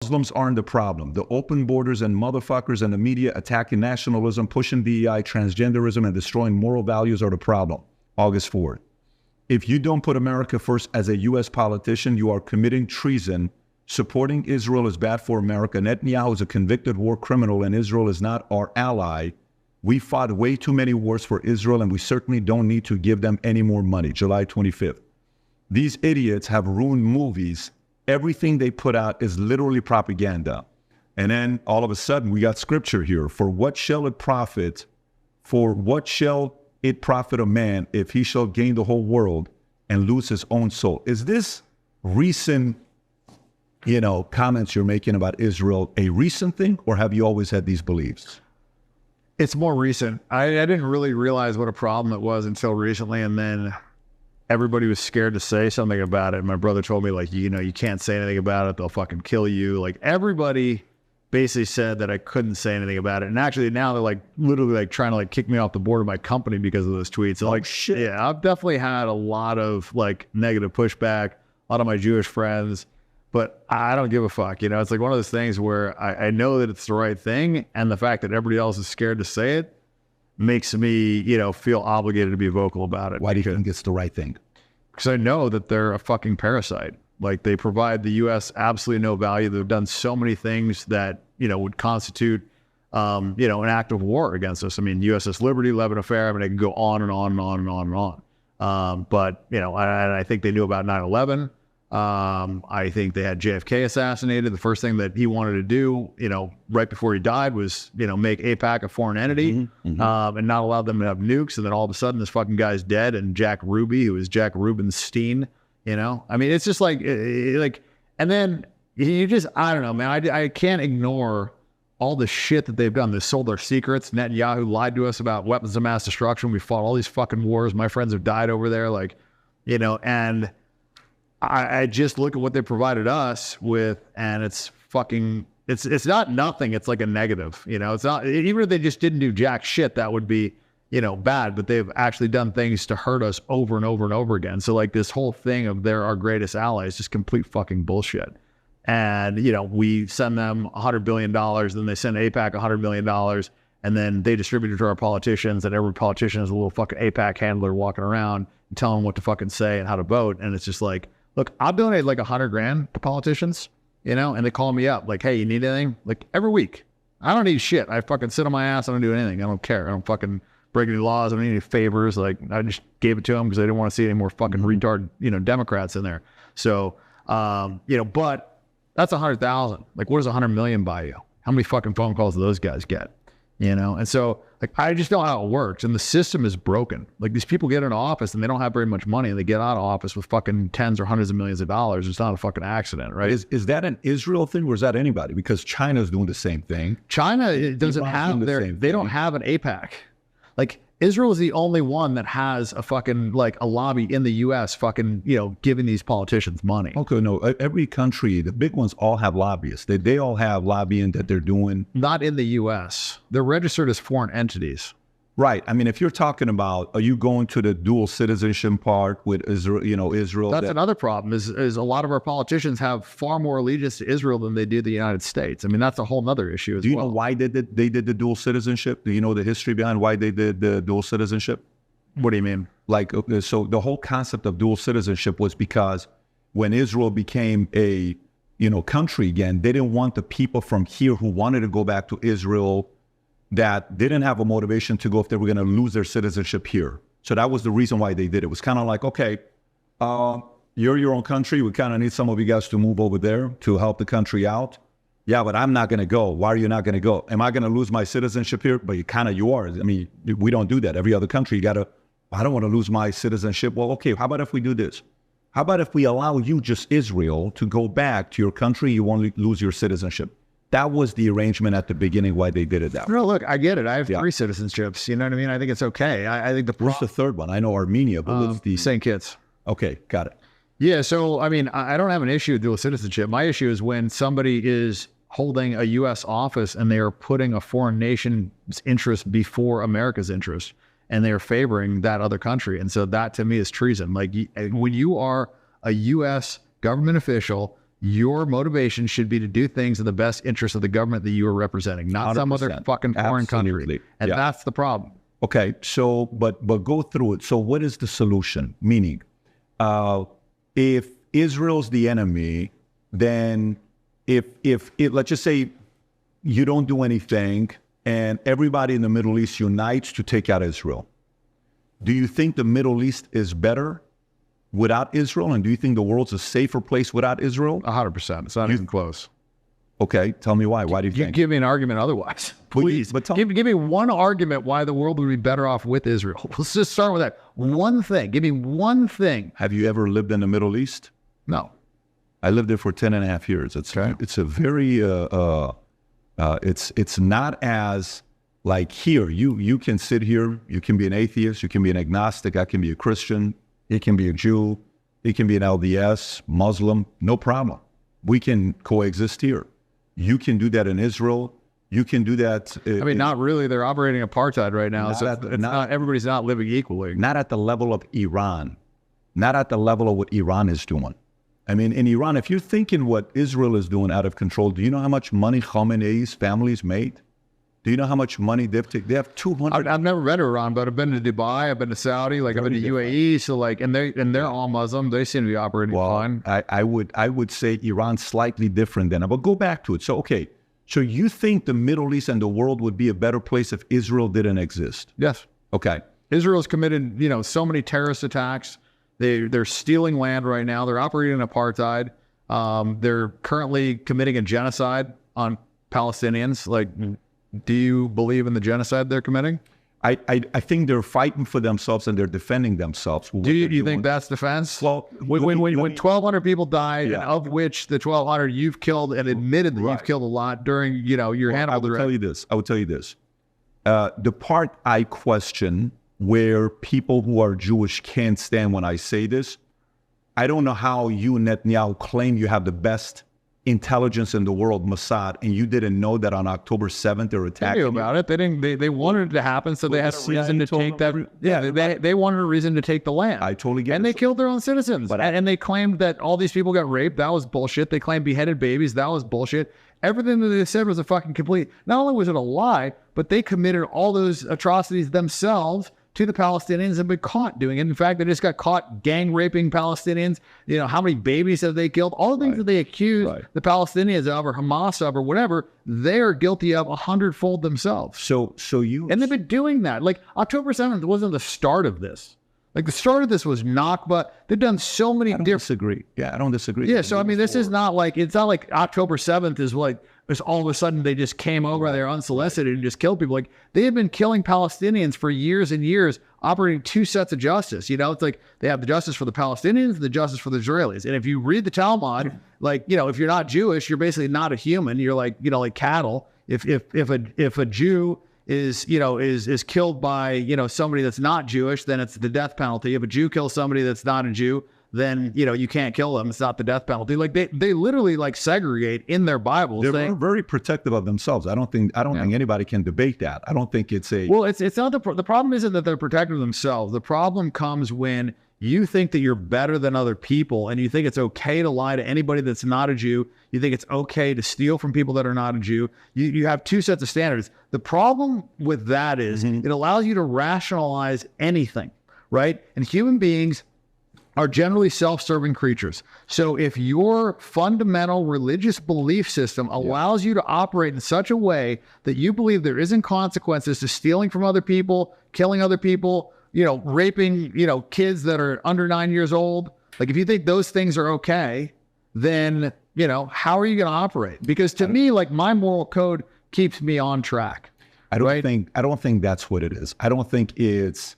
Muslims aren't the problem. The open borders and motherfuckers and the media attacking nationalism, pushing DEI, transgenderism, and destroying moral values are the problem. August 4th. If you don't put America first as a U.S. politician, you are committing treason. Supporting Israel is bad for America. Netanyahu is a convicted war criminal, and Israel is not our ally. We fought way too many wars for Israel, and we certainly don't need to give them any more money. July 25th. These idiots have ruined movies. Everything they put out is literally propaganda. And then all of a sudden we got scripture here. For what shall it profit a man if he shall gain the whole world and lose his own soul? Is this recent, comments you're making about Israel a recent thing, or have you always had these beliefs? It's more recent. I didn't really realize what a problem it was until recently, and then everybody was scared to say something about it. My brother told me, you can't say anything about it. They'll fucking kill you. Everybody basically said that I couldn't say anything about it. And actually now they're literally trying to kick me off the board of my company because of those tweets. And shit. Yeah, I've definitely had a lot of negative pushback, a lot of my Jewish friends, but I don't give a fuck. It's one of those things where I know that it's the right thing. And the fact that everybody else is scared to say it makes me, feel obligated to be vocal about it. Why do you think it's the right thing? Because I know that they're a fucking parasite. They provide the U.S. absolutely no value. They've done so many things that, would constitute, an act of war against us. I mean, USS Liberty, Lebanon Affair, I can go on and on and on and on and on. But, I think they knew about 9/11. I think they had JFK assassinated. The first thing that he wanted to do, right before he died was, make AIPAC a foreign entity, and not allow them to have nukes. And then all of a sudden this fucking guy's dead. And Jack Ruby, who is Jack Rubenstein, it's just and then I don't know, man, I can't ignore all the shit that they've done. They sold their secrets. Netanyahu lied to us about weapons of mass destruction. We fought all these fucking wars. My friends have died over there. And I just look at what they provided us with, and it's fucking, it's not nothing. It's like a negative, it's not, even if they just didn't do jack shit, that would be, bad, but they've actually done things to hurt us over and over and over again. So this whole thing of they're our greatest ally is just complete fucking bullshit. And, we send them $100 billion, then they send AIPAC $100 million, and then they distribute it to our politicians, and every politician is a little fucking AIPAC handler walking around and telling them what to fucking say and how to vote. And it's just look, I'll donate $100,000 to politicians, and they call me up hey, you need anything? Every week. I don't need shit. I fucking sit on my ass. I don't do anything. I don't care. I don't fucking break any laws. I don't need any favors. I just gave it to them because I didn't want to see any more fucking retard, Democrats in there. So, but that's 100,000. What does 100 million buy you? How many fucking phone calls do those guys get? And so I just know how it works, and the system is broken. These people get into office and they don't have very much money, and they get out of office with fucking tens or hundreds of millions of dollars. It's not a fucking accident, right? Is that an Israel thing, or is that anybody? Because China's doing the same thing. China doesn't have they don't have an AIPAC. Israel is the only one that has a fucking a lobby in the U.S. fucking giving these politicians money. Okay, no, every country, the big ones all have lobbyists. They all have lobbying that they're doing. Not in the U.S. They're registered as foreign entities. Right. I mean, if you're talking about, are you going to the dual citizenship part with Israel, Israel? That's another problem is a lot of our politicians have far more allegiance to Israel than they do the United States. I mean, that's a whole nother issue as well. Do you know why they did the dual citizenship? Do you know the history behind why they did the dual citizenship? What do you mean? So the whole concept of dual citizenship was because when Israel became a, country again, they didn't want the people from here who wanted to go back to Israel that didn't have a motivation to go if they were going to lose their citizenship here. So that was the reason why they did it. It was kind of okay, you're your own country. We kind of need some of you guys to move over there to help the country out. Yeah, but I'm not going to go. Why are you not going to go? Am I going to lose my citizenship here? But you are. I mean, we don't do that. Every other country, I don't want to lose my citizenship. Well, okay, how about if we do this? How about if we allow you, just Israel, to go back to your country, you won't lose your citizenship? That was the arrangement at the beginning why they did it that way. No, look, I get it. I have 3 citizenships. You know what I mean? I think it's okay. I think what's the third one? I know Armenia, but what's the St. Kitts? Okay, got it. Yeah, so I mean, I don't have an issue with dual citizenship. My issue is when somebody is holding a U.S. office and they are putting a foreign nation's interest before America's interest, and they are favoring that other country. And so that to me is treason. When you are a U.S. government official your motivation should be to do things in the best interest of the government that you are representing, not some other fucking foreign country. And that's the problem. Okay, so but go through it. So what is the solution? Meaning, if Israel's the enemy, then if let's just say you don't do anything and everybody in the Middle East unites to take out Israel, do you think the Middle East is better without Israel? And do you think the world's a safer place without Israel? 100%. It's not even close. Okay, tell me why. Why do you think? Give me an argument otherwise, please. But give me one argument why the world would be better off with Israel. Let's just start with that. One thing. Give me one thing. Have you ever lived in the Middle East? No. I lived there for 10 and a half years. It's a very, it's not as like here. You can sit here, you can be an atheist, you can be an agnostic, I can be a Christian, he can be a Jew, he can be an LDS, Muslim, no problem. We can coexist here. You can do that in Israel. You can do that. I mean, not really. They're operating apartheid right now. So everybody's not living equally. Not at the level of Iran. Not at the level of what Iran is doing. I mean, in Iran, if you're thinking what Israel is doing out of control, do you know how much money Khamenei's family's made? Do you know how much money they've taken? They have 200. I've never been to Iran, but I've been to Dubai. I've been to Saudi. Like I've been to UAE. So like, and they're all Muslim. They seem to be operating fine. I would say Iran's slightly different than. But go back to it. So okay, so you think the Middle East and the world would be a better place if Israel didn't exist? Yes. Okay. Israel's committed, so many terrorist attacks. They're stealing land right now. They're operating in apartheid. They're currently committing a genocide on Palestinians. Like, do you believe in the genocide they're committing? I think they're fighting for themselves and they're defending themselves. Do you think that's defense? Well, when 1,200 people died, and of which the 1,200 you've killed, and admitted that you've killed a lot during your Hannibal. I will tell you this. The part I question, where people who are Jewish can't stand when I say this, I don't know how you, Netanyahu, claim you have the best intelligence in the world, Mossad, and you didn't know that on October 7th they're attacking. They knew about it. They didn't. They wanted it to happen, so they had a reason to take that. Yeah, they wanted a reason to take the land. I totally get it. And they killed their own citizens. And they claimed that all these people got raped. That was bullshit. They claimed beheaded babies. That was bullshit. Everything that they said was a fucking complete. Not only was it a lie, but they committed all those atrocities themselves to the Palestinians and been caught doing it. In fact, they just got caught gang raping Palestinians. How many babies have they killed? All the things that they accuse the Palestinians of, or Hamas of, or whatever, they are guilty of 100-fold themselves. And they've been doing that. Like October 7th wasn't the start of this. Like the start of this was Nakba. They've done so many different. Disagree. Yeah, I don't disagree. Yeah, so I mean, this is not like, it's not like October 7th is like, it's all of a sudden they just came over there unsolicited and just killed people. Like they have been killing Palestinians for years and years, operating two sets of justice. It's like they have the justice for the Palestinians and the justice for the Israelis. And if you read the Talmud, like, if you're not Jewish, you're basically not a human. You're like, like cattle. If a Jew is killed by, somebody that's not Jewish, then it's the death penalty. If a Jew kills somebody that's not a Jew, then, you can't kill them. It's not the death penalty. Like they literally like segregate in their Bibles. They're very protective of themselves. I don't think anybody can debate that. I don't think it's a... Well, it's not the problem isn't that they're protective of themselves. The problem comes when you think that you're better than other people and you think it's okay to lie to anybody that's not a Jew. You think it's okay to steal from people that are not a Jew. You have two sets of standards. The problem with that is it allows you to rationalize anything, right? And human beings are generally self-serving creatures. So if your fundamental religious belief system allows you to operate in such a way that you believe there isn't consequences to stealing from other people, killing other people, raping, kids that are under 9 years old, like if you think those things are okay, then, how are you going to operate? Because to me, like my moral code keeps me on track. I don't think that's what it is. I don't think it's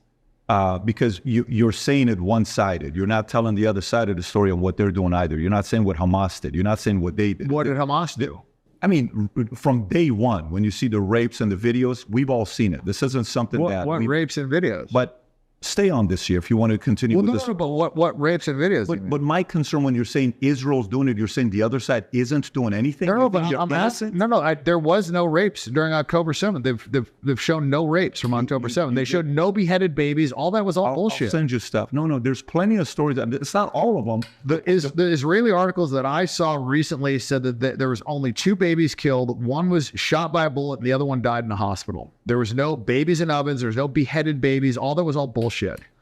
because you're saying it one-sided. You're not telling the other side of the story on what they're doing either. You're not saying what Hamas did. You're not saying what they did. What did Hamas do? I mean, from day one, when you see the rapes and the videos, we've all seen it. This isn't something what rapes and videos? But stay on this here if you want to continue with this. No, but what rapes and videos? But my concern when you're saying Israel's doing it, you're saying the other side isn't doing anything. No, but I'm asking. No. There was no rapes during October 7th. They've shown no rapes from October 7th. They showed no beheaded babies. All that was all bullshit. I'll send you stuff. No. There's plenty of stories. It's not all of them. The Israeli articles that I saw recently said that there was only 2 babies killed. One was shot by a bullet, and the other one died in a hospital. There was no babies in ovens. There was no beheaded babies. All that was all bullshit.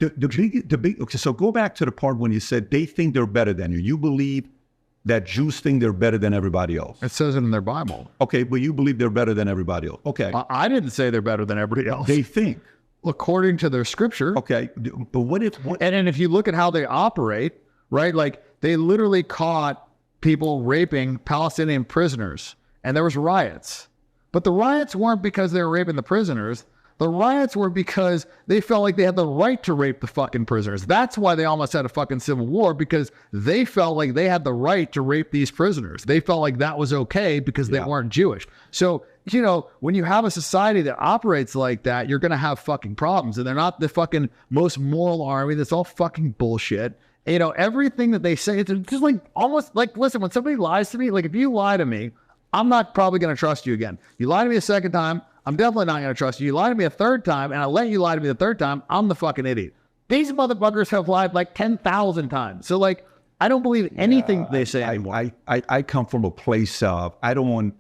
Okay, so go back to the part when you said they think they're better than you. You believe that Jews think they're better than everybody else. It says it in their Bible. Okay, but you believe they're better than everybody else. Okay. I didn't say they're better than everybody else. They think. According to their scripture. Okay, but what if... And if you look at how they operate, right, like they literally caught people raping Palestinian prisoners, and there was riots. But the riots weren't because they were raping the prisoners. The riots were because they felt like they had the right to rape the fucking prisoners. That's why they almost had a fucking civil war, because they felt like they had the right to rape these prisoners. They felt like that was okay because they weren't Jewish. So, you know, when you have a society that operates like that, you're going to have fucking problems. And they're not the fucking most moral army. That's all fucking bullshit. You know, everything that they say, it's just like almost like, listen, when somebody lies to me, like if you lie to me, I'm not probably going to trust you again. You lie to me a second time, I'm definitely not going to trust you. You lie to me a third time, and I let you lie to me the third time, I'm the fucking idiot. These motherfuckers have lied like 10,000 times. So, like, I don't believe anything they say anymore. I come from a place of, I don't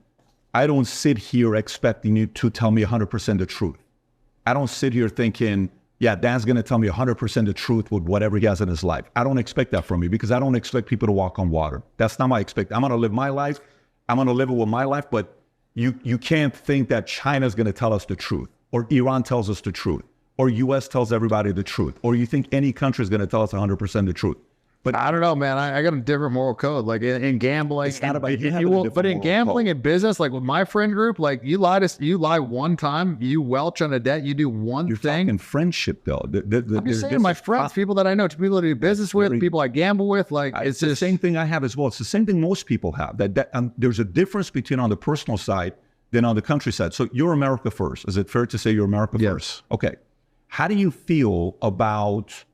sit here expecting you to tell me 100% the truth. I don't sit here thinking, yeah, Dan's going to tell me 100% the truth with whatever he has in his life. I don't expect that from you because I don't expect people to walk on water. That's not my expectation. I'm going to live my life. I'm going to live it with my life, but you can't think that China's going to tell us the truth, or Iran tells us the truth, or U.S. tells everybody the truth, or you think any country is going to tell us 100% the truth. But I don't know, man. I got a different moral code. Like in gambling, it's not about but in gambling and business, like with my friend group, like you lie one time, you welch on a debt, you do one thing. Talking friendship, though. I'm just saying, my friends, people that I know, people that I do business with, people I gamble with, like it's the same thing I have as well. It's the same thing most people have. There's a difference between on the personal side than on the countryside. So you're America first. Is it fair to say you're America first? Okay. How do you feel about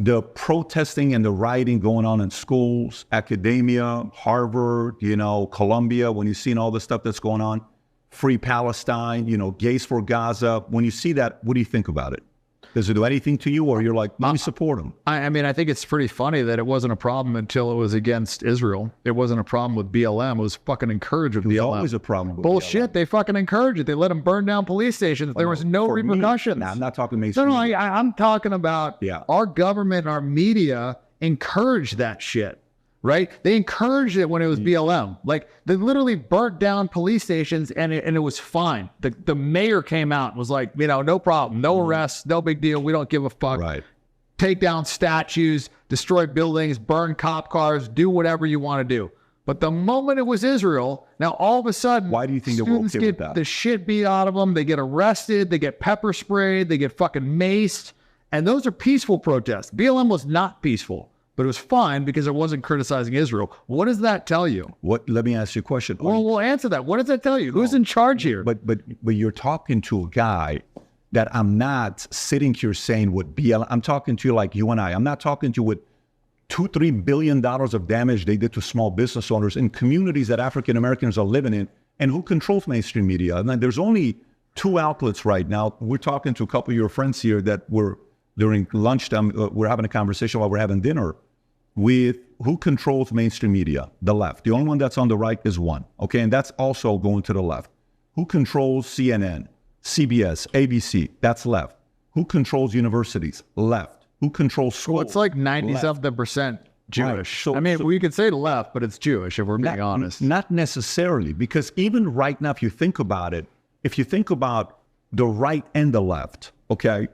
the protesting and the rioting going on in schools, academia, Harvard, Columbia, when you've seen all the stuff that's going on, Free Palestine, Gays for Gaza, when you see that, what do you think about it? Does it do anything to you, or you're like, let me support them? I mean, I think it's pretty funny that it wasn't a problem until it was against Israel. It wasn't a problem with BLM. It was fucking encouraged with BLM. It was always a problem with Bullshit. BLM. They fucking encouraged it. They let them burn down police stations. There was no repercussions. I'm not talking mainstream. No, I'm talking about our government, our media encouraged that shit. Right? They encouraged it when it was BLM. Like, they literally burnt down police stations and it was fine. The mayor came out and was like, no problem, no arrests, no big deal. We don't give a fuck. Right. Take down statues, destroy buildings, burn cop cars, do whatever you want to do. But the moment it was Israel, now all of a sudden, why do you think students get the shit beat out of them? They get arrested, they get pepper sprayed, they get fucking maced. And those are peaceful protests. BLM was not peaceful. But it was fine because it wasn't criticizing Israel. What does that tell you? Let me ask you a question. Well, we'll answer that. What does that tell you? Who's in charge here? But you're talking to a guy that I'm not sitting here saying with BLM. I'm talking to you like you and I. I'm not talking to you with $2-3 billion of damage they did to small business owners in communities that African Americans are living in, and who controls mainstream media. And there's only 2 outlets right now. We're talking to a couple of your friends here that were during lunchtime. We're having a conversation while we're having dinner with who controls mainstream media, the left. The only one that's on the right is one, okay? And that's also going to the left. Who controls CNN, CBS, ABC? That's left. Who controls universities? Left. Who controls schools? Well, it's like 90-something% Jewish. Right. So, we could say left, but it's Jewish if we're being honest. Not necessarily, because even right now, if you think about it, if you think about the right and the left, okay,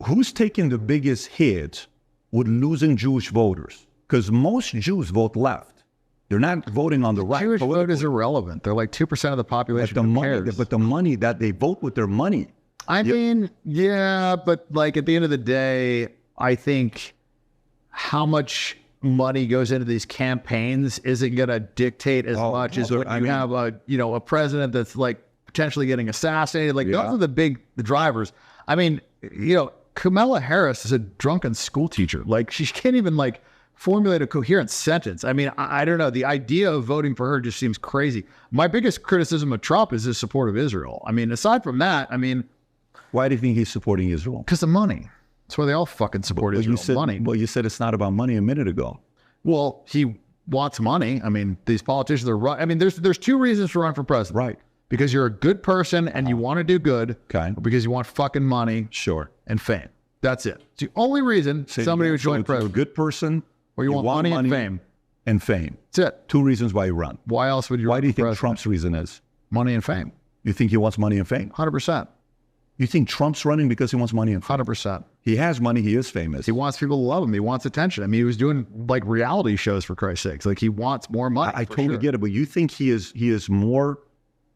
who's taking the biggest hit with losing Jewish voters? Because most Jews vote left. They're not voting on the right. Jewish vote is irrelevant. They're like 2% of the population. But the money that they vote with their money. I mean, yeah, but like at the end of the day, I think how much money goes into these campaigns isn't going to dictate as much as when you have a president that's like potentially getting assassinated. Like those are the drivers. I mean, Kamala Harris is a drunken school teacher. Like, she can't even like formulate a coherent sentence. I mean, I don't know. The idea of voting for her just seems crazy. My biggest criticism of Trump is his support of Israel. I mean, aside from that, I mean, why do you think he's supporting Israel? because of money. That's why they all fucking support Israel. Money. Well, you said it's not about money a minute ago. Well, he wants money. I mean, these politicians are right. I mean, there's two reasons to run for president. Right. Because you're a good person and you want to do good. Okay. Or because you want fucking money. Sure. And fame. That's it. It's the only reason somebody would join president. You're a good person. Or you want money and fame. And fame. That's it. Two reasons why you run. Why else would you Why run do you for think president? Trump's reason is? Money and fame. You think he wants money and fame? 100%. You think Trump's running because he wants money and fame? 100%. He has money. He is famous. He wants people to love him. He wants attention. I mean, he was doing like reality shows for Christ's sakes. Like, he wants more money. I totally get it. But you think he is more,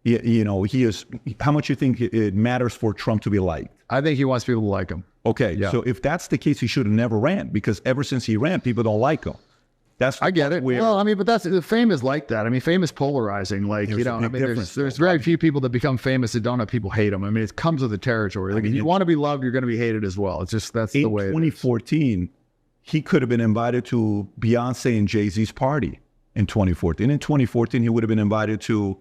you know, he is, how much you think it matters for Trump to be liked? I think he wants people to like him. Okay. Yeah. So if that's the case, he should have never ran, because ever since he ran, people don't like him. I get it. Well, I mean, but that's the fame is like that. I mean, fame is polarizing. Like, you know, I mean, there's very few people that become famous that don't have people hate them. I mean, it comes with the territory. Like, if you want to be loved, you're going to be hated as well. It's just, that's the way it is. In 2014, he could have been invited to Beyonce and Jay-Z's party in 2014. In 2014, he would have been invited to,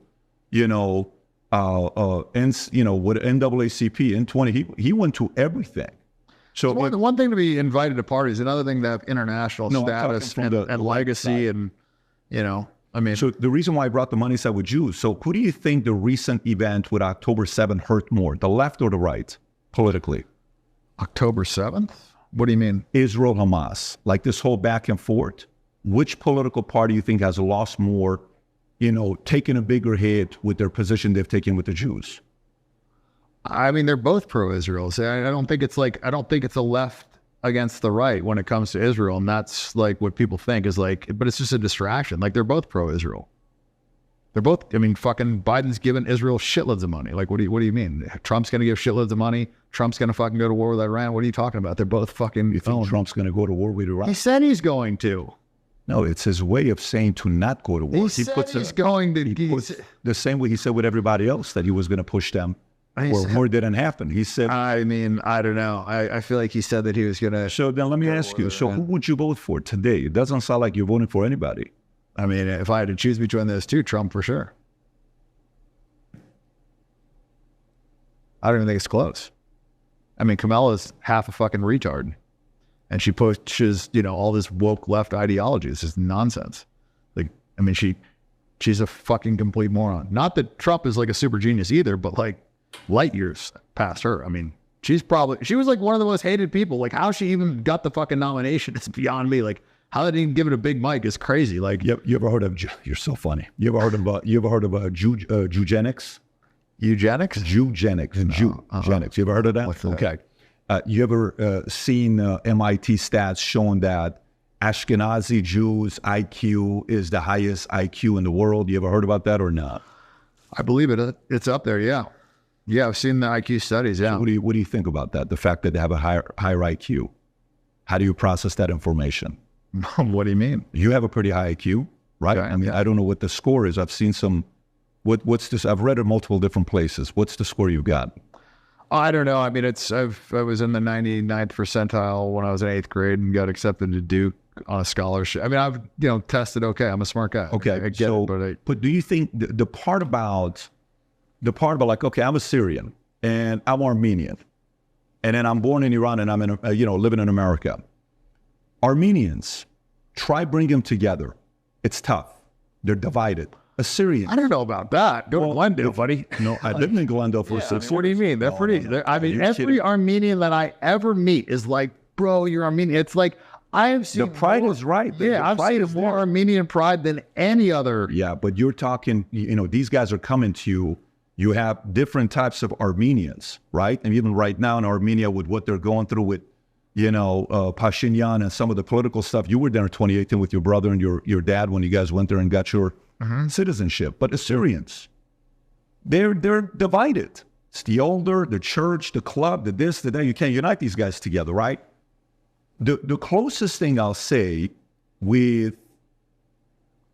you know, what NAACP in 20. He went to everything. So one thing to be invited to parties, another thing to have international status and legacy, and, you know, I mean. So the reason why I brought the money side with Jews. So who do you think the recent event with October 7th hurt more, the left or the right, politically? October 7th? What do you mean? Israel, Hamas, like this whole back and forth. Which political party you think has lost more, you know, taken a bigger hit with their position they've taken with the Jews? I mean, they're both pro-Israel. So I don't think it's a left against the right when it comes to Israel. And that's like what people think is like, but it's just a distraction. Like, they're both pro-Israel. They're both, I mean, fucking Biden's given Israel shitloads of money. Like, what do you mean? Trump's going to give shitloads of money. Trump's going to fucking go to war with Iran. What are you talking about? They're both fucking. You think Trump's going to go to war with Iran? He said he's going to. No, it's his way of saying to not go to war. He said he's going to. The same way he said with everybody else that he was going to push them. Or more didn't happen. He said, I mean, I don't know. I feel like he said that he was going to. So then let me ask you, so who would you vote for today? It doesn't sound like you're voting for anybody. I mean, if I had to choose between those two, Trump for sure. I don't even think it's close. I mean, Kamala's half a fucking retard. And she pushes, you know, all this woke left ideology. This is nonsense. Like, I mean, she's a fucking complete moron. Not that Trump is like a super genius either, but like, light years past her. I mean, she was like one of the most hated people. Like, how she even got the fucking nomination is beyond me. Like, how they didn't give it a big mic is crazy. Like, you ever heard of? You're so funny. You ever heard of eugenics? Eugenics? Eugenics. Eugenics. You ever heard of that? Okay. You ever seen MIT stats showing that Ashkenazi Jews' IQ is the highest IQ in the world? You ever heard about that or not? I believe it. It's up there. Yeah. Yeah, I've seen the IQ studies, yeah. So what do you think about that? The fact that they have a higher IQ. How do you process that information? What do you mean? You have a pretty high IQ, right? Okay, I mean, I don't know what the score is. I've seen some, what's this? I've read it multiple different places. What's the score you got? I don't know. I mean, I was in the 99th percentile when I was in 8th grade and got accepted to Duke on a scholarship. I mean, I've, you know, tested okay. I'm a smart guy. Okay, I get it, but do you think the part about like, okay, I'm a Syrian and I'm Armenian, and then I'm born in Iran and I'm in, living in America. Armenians, try bring them together. It's tough. They're divided. Assyrians. I don't know about that. Go to Glendale, buddy. No, I lived in Glendale for 6 years. What do you mean? They're pretty. I mean, every Armenian that I ever meet is like, bro, you're Armenian. It's like, I have seen. The pride is right. Yeah, I've seen more Armenian pride than any other. Yeah, but you're talking, these guys are coming to you. You have different types of Armenians, right? And even right now in Armenia with what they're going through with, Pashinyan and some of the political stuff. You were there in 2018 with your brother and your dad when you guys went there and got your citizenship. But Assyrians, they're divided. It's the older, the church, the club, the this, the that. You can't unite these guys together, right? The closest thing I'll say with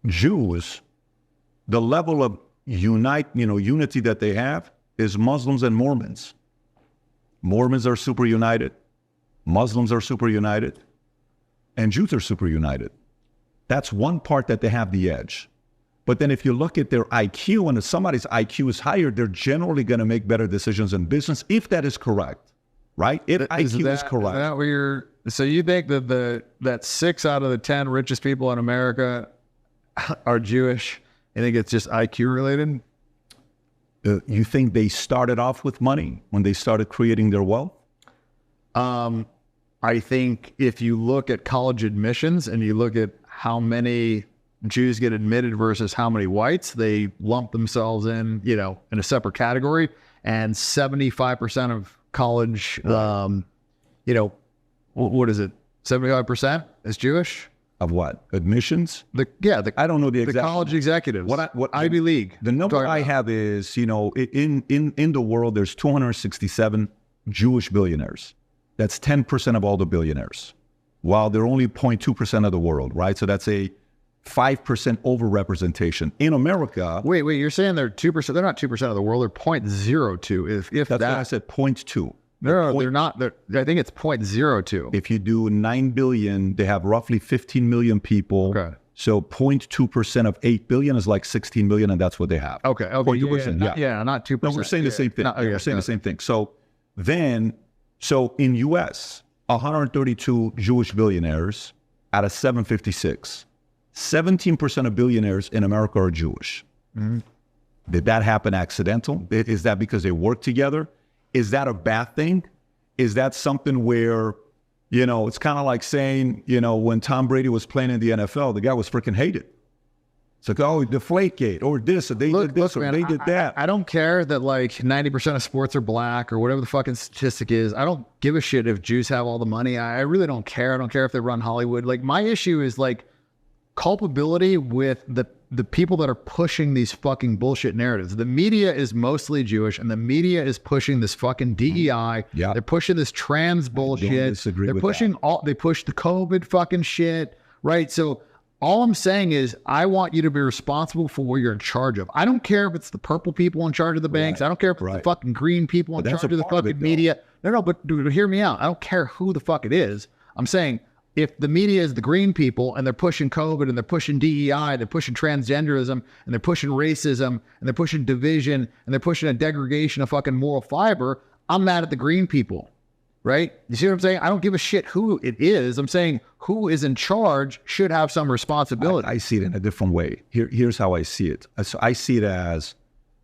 Jews, the level of unity that they have is Muslims and Mormons. Mormons are super united. Muslims are super united, and Jews are super united. That's one part that they have the edge. But then if you look at their IQ, and if somebody's IQ is higher, they're generally going to make better decisions in business, if that is correct, right? If IQ is correct. Is that what you're, so you think that that 6 out of the 10 richest people in America are Jewish? You think it's just IQ related? You think they started off with money when they started creating their wealth? I think if you look at college admissions and you look at how many Jews get admitted versus how many whites, they lump themselves in, you know, in a separate category. And 75% of college, you know, what is it? 75% is Jewish? Of what? Admissions? I don't know the exact college executives. What Ivy League? The number I have is, you know, in the world, there's 267 Jewish billionaires. That's 10% of all the billionaires, while they're only 0.2% of the world, right? So that's a 5% overrepresentation in America. Wait, you're saying they're 2%? They're not 2% of the world. They're 0.02. If that's what I said, 0.2. No, they're not. I think it's 0.02. If you do 9 billion, they have roughly 15 million people. Okay. So 0.2% of 8 billion is like 16 million, and that's what they have. Okay. 0.2%, Not 2%. No, we're saying the same thing. We're saying the same thing. So in U.S., 132 Jewish billionaires out of 756. 17% of billionaires in America are Jewish. Mm-hmm. Did that happen accidental? Is that because they work together? Is that a bad thing? Is that something where, you know, it's kind of like saying, you know, when Tom Brady was playing in the NFL, the guy was freaking hated. It's like, oh, Deflategate, or this, or they did this, or they did that. I don't care that like 90% of sports are black or whatever the fucking statistic is. I don't give a shit if Jews have all the money. I really don't care. I don't care if they run Hollywood. Like, my issue is like culpability with the people that are pushing these fucking bullshit narratives. The media is mostly Jewish, and the media is pushing this fucking DEI. Yeah. They're pushing this trans bullshit. They're pushing they push the COVID fucking shit, right? So all I'm saying is I want you to be responsible for what you're in charge of. I don't care if it's the purple people in charge of the banks. Right. I don't care if it's the fucking green people in charge of the fucking media. No, but dude, hear me out. I don't care who the fuck it is. I'm saying if the media is the green people and they're pushing COVID and they're pushing DEI, they're pushing transgenderism and they're pushing racism and they're pushing division and they're pushing a degradation of fucking moral fiber, I'm mad at the green people, right? You see what I'm saying? I don't give a shit who it is. I'm saying who is in charge should have some responsibility. I see it in a different way. Here's how I see it. So I see it as,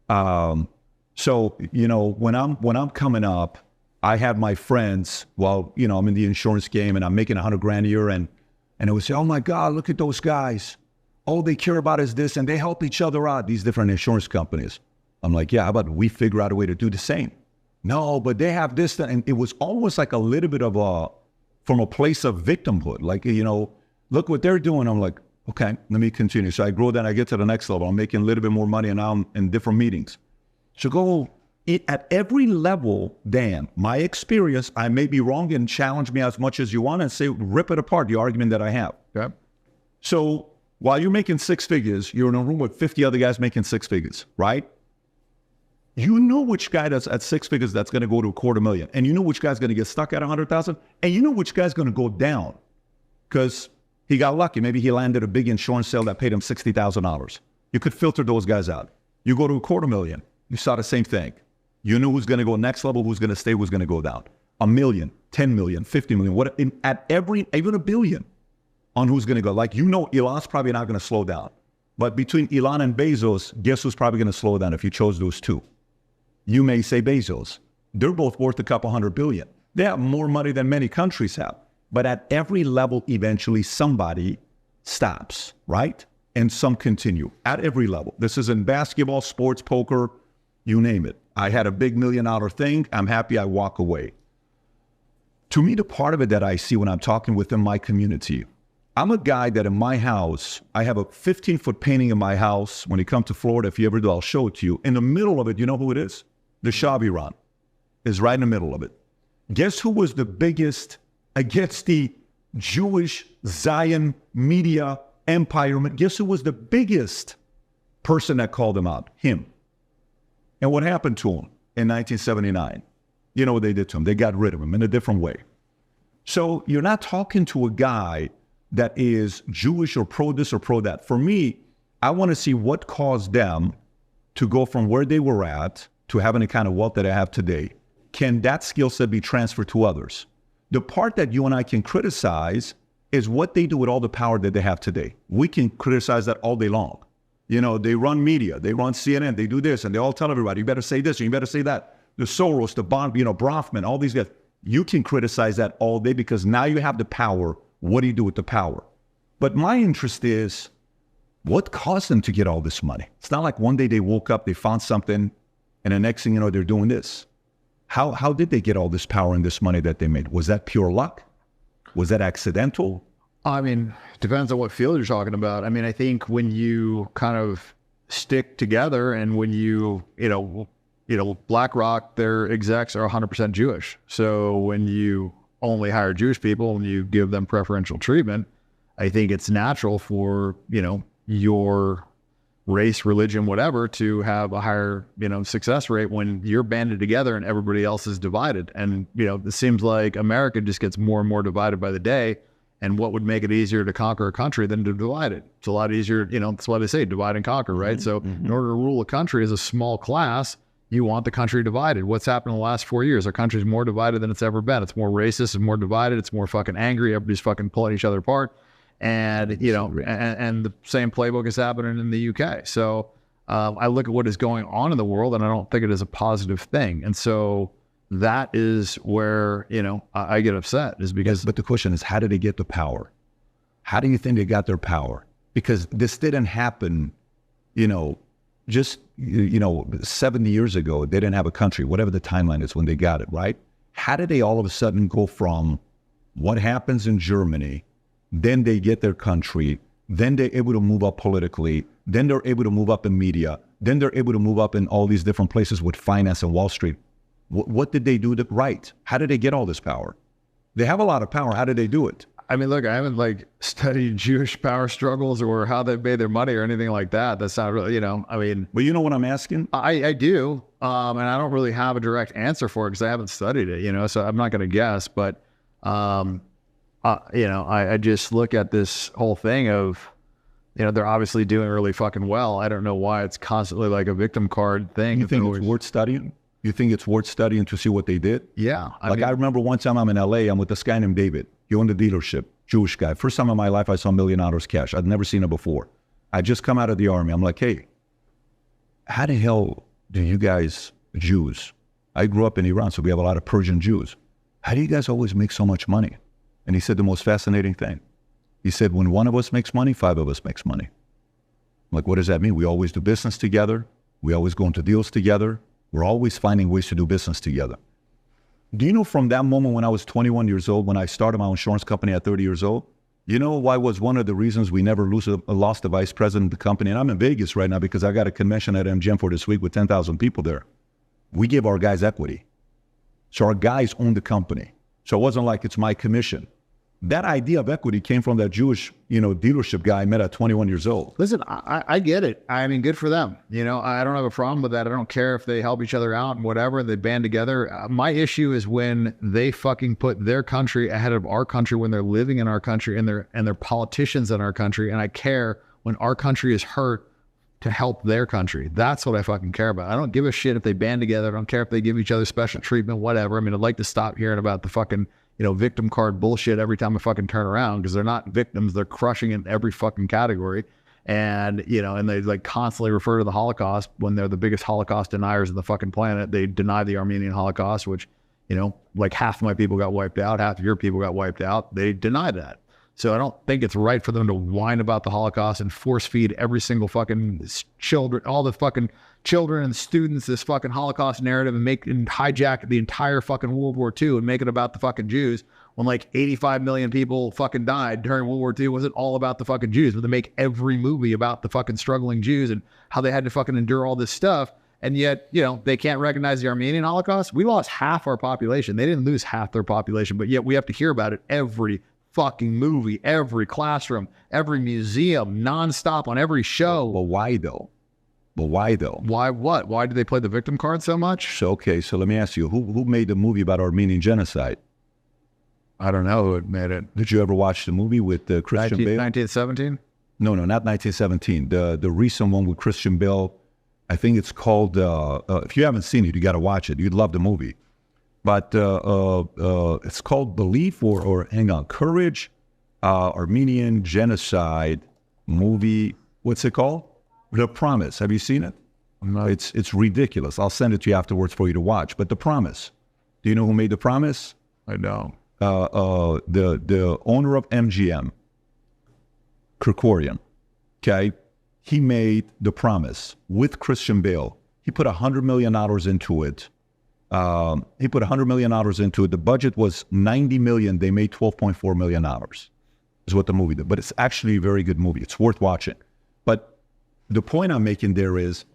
so, you know, when I'm coming up, I had my friends, well, you know, I'm in the insurance game and I'm making $100,000 a year, and they would say, oh my God, look at those guys. All they care about is this, and they help each other out, these different insurance companies. I'm like, yeah, how about we figure out a way to do the same? No, but they have this, and it was almost like a little bit of from a place of victimhood. Like, you know, look what they're doing. I'm like, okay, let me continue. So I grow, then I get to the next level. I'm making a little bit more money, and now I'm in different meetings. So go at every level, Dan, my experience, I may be wrong, and challenge me as much as you want and say, rip it apart, the argument that I have. Okay. So while you're making 6 figures, you're in a room with 50 other guys making 6 figures, right? You know which guy that's at 6 figures that's going to go to $250,000, and you know which guy's going to get stuck at 100,000, and you know which guy's going to go down because he got lucky. Maybe he landed a big insurance sale that paid him $60,000. You could filter those guys out. You go to $250,000, you saw the same thing. You know who's going to go next level, who's going to stay, who's going to go down. $1 million, 10 million, 50 million, at every, even $1 billion on who's going to go. Like, you know, Elon's probably not going to slow down. But between Elon and Bezos, guess who's probably going to slow down if you chose those two? You may say Bezos. They're both worth a couple $100 billion. They have more money than many countries have. But at every level, eventually somebody stops, right? And some continue at every level. This is in basketball, sports, poker, you name it. I had a big $1 million thing. I'm happy I walk away. To me, the part of it that I see when I'm talking within my community, I'm a guy that in my house, I have a 15-foot painting in my house. When you come to Florida, if you ever do, I'll show it to you. In the middle of it, you know who it is? The Shaviran is right in the middle of it. Guess who was the biggest against the Jewish Zion media empire? Guess who was the biggest person that called him out? Him. And what happened to him in 1979? You know what they did to him? They got rid of him in a different way. So you're not talking to a guy that is Jewish or pro this or pro that. For me, I want to see what caused them to go from where they were at to having the kind of wealth that I have today. Can that skill set be transferred to others? The part that you and I can criticize is what they do with all the power that they have today. We can criticize that all day long. You know, they run media, they run CNN, they do this, and they all tell everybody, you better say this, and you better say that. The Soros, the Bond, Bronfman, all these guys. You can criticize that all day because now you have the power. What do you do with the power? But my interest is, what caused them to get all this money? It's not like one day they woke up, they found something, and the next thing you know, they're doing this. How did they get all this power and this money that they made? Was that pure luck? Was that accidental? I mean, depends on what field you're talking about. I mean, I think when you kind of stick together and when you BlackRock, their execs are 100% Jewish. So when you only hire Jewish people and you give them preferential treatment, I think it's natural for, your race, religion, whatever, to have a higher, success rate when you're banded together and everybody else is divided. And, it seems like America just gets more and more divided by the day. And what would make it easier to conquer a country than to divide it? It's a lot easier, that's why they say divide and conquer, right? Mm-hmm. So in order to rule a country as a small class, you want the country divided. What's happened in the last 4 years? Our country's more divided than it's ever been. It's more racist, it's more divided, it's more fucking angry. Everybody's fucking pulling each other apart. And, and the same playbook is happening in the UK. So I look at what is going on in the world and I don't think it is a positive thing. And so that is where, I get upset is because... But the question is, how did they get the power? How do you think they got their power? Because this didn't happen, just 70 years ago. They didn't have a country, whatever the timeline is when they got it, right? How did they all of a sudden go from what happens in Germany, then they get their country, then they're able to move up politically, then they're able to move up in media, then they're able to move up in all these different places with finance and Wall Street? What did they do right? How did they get all this power? They have a lot of power. How did they do it? I mean, look, I haven't studied Jewish power struggles or how they made their money or anything like that. That's not really, But you know what I'm asking? I do. And I don't really have a direct answer for it because I haven't studied it, so I'm not going to guess. But, I just look at this whole thing of, they're obviously doing really fucking well. I don't know why it's constantly like a victim card thing. You think it's worth studying? You think it's worth studying to see what they did? Yeah. I remember one time I'm in LA, I'm with this guy named David. He owned a dealership, Jewish guy. First time in my life I saw $1 million cash. I'd never seen it before. I just come out of the army. I'm like, hey, how the hell do you guys, Jews, I grew up in Iran, so we have a lot of Persian Jews. How do you guys always make so much money? And he said the most fascinating thing. He said, when one of us makes money, 5 of us makes money. I'm like, what does that mean? We always do business together. We always go into deals together. We're always finding ways to do business together. Do you know from that moment when I was 21 years old, when I started my own insurance company at 30 years old, you know why was one of the reasons we never lost the vice president of the company? And I'm in Vegas right now because I got a convention at MGM for this week with 10,000 people there. We give our guys equity. So our guys own the company. So it wasn't like it's my commission. That idea of equity came from that Jewish, dealership guy I met at 21 years old. Listen, I get it. I mean, good for them. I don't have a problem with that. I don't care if they help each other out and whatever, they band together. My issue is when they fucking put their country ahead of our country, when they're living in our country and they're politicians in our country. And I care when our country is hurt to help their country. That's what I fucking care about. I don't give a shit if they band together. I don't care if they give each other special treatment, whatever. I mean, I'd like to stop hearing about the fucking victim card bullshit every time I fucking turn around, because they're not victims. They're crushing in every fucking category. And, and they constantly refer to the Holocaust when they're the biggest Holocaust deniers on the fucking planet. They deny the Armenian Holocaust, which, half of my people got wiped out, half of your people got wiped out. They deny that. So I don't think it's right for them to whine about the Holocaust and force feed every single fucking children, all the fucking children and students this fucking Holocaust narrative and hijack the entire fucking World War II and make it about the fucking Jews when 85 million people fucking died during World War II. It wasn't all about the fucking Jews, but they make every movie about the fucking struggling Jews and how they had to fucking endure all this stuff. And yet, they can't recognize the Armenian Holocaust. We lost half our population. They didn't lose half their population, but yet we have to hear about it every fucking movie, every classroom, every museum, nonstop on every show. Well, why though? Why what? Why do they play the victim card so much? So let me ask you, who made the movie about Armenian genocide? I don't know who made it. Did you ever watch the movie with Christian Bale? 1917? No, not 1917. The recent one with Christian Bale. I think it's called, if you haven't seen it, you got to watch it. You'd love the movie. But it's called Belief or hang on, Courage, Armenian Genocide movie. What's it called? The Promise. Have you seen it? No. It's ridiculous. I'll send it to you afterwards for you to watch. But The Promise. Do you know who made The Promise? I don't. The owner of MGM, Kerkorian. Okay, he made The Promise with Christian Bale. He put $100 million into it. The budget was $90 million. They made $12.4 million. Is what the movie did. But it's actually a very good movie. It's worth watching. But the point I'm making there is,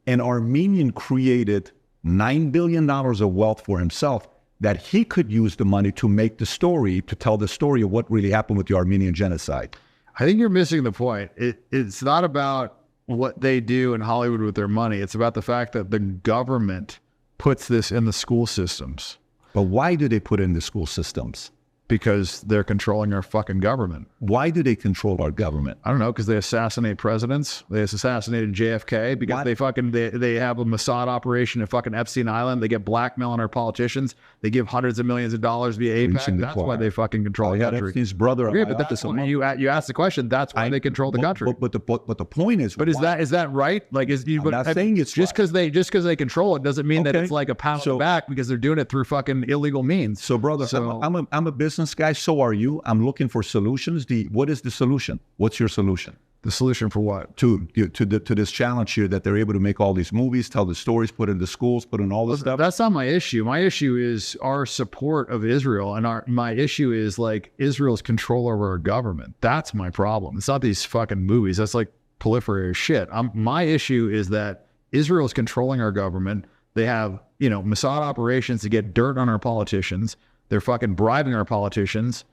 an Armenian created $9 billion of wealth for himself that he could use the money to make the story, to tell the story of what really happened with the Armenian genocide. I think you're missing the point. It's not about what they do in Hollywood with their money. It's about the fact that the government puts this in the school systems. But why do they put it in the school systems? Because they're controlling our fucking government. Why do they control our government? I don't know, because they assassinate presidents. They assassinated JFK because they have a Mossad operation at fucking Epstein Island. They get blackmail on our politicians. They give hundreds of millions of dollars via APAC. That's why they fucking control the country. Epstein's brother. Yeah, but that's why you asked the question. That's why they control the country. But the point is. But is that right? Like, I'm not saying it's just because they control it doesn't mean that it's like a pat on the back because they're doing it through fucking illegal means. So, brother, I'm a business guy. So are you. I'm looking for solutions. What is the solution? What's your solution? The solution for what? To this challenge here that they're able to make all these movies, tell the stories, put in the schools, put in all this stuff. That's not my issue. My issue is our support of Israel, and my issue is like Israel's control over our government. That's my problem. It's not these fucking movies. That's like proliferated shit. My issue is that Israel's controlling our government. They have, Mossad operations to get dirt on our politicians. They're fucking bribing our politicians.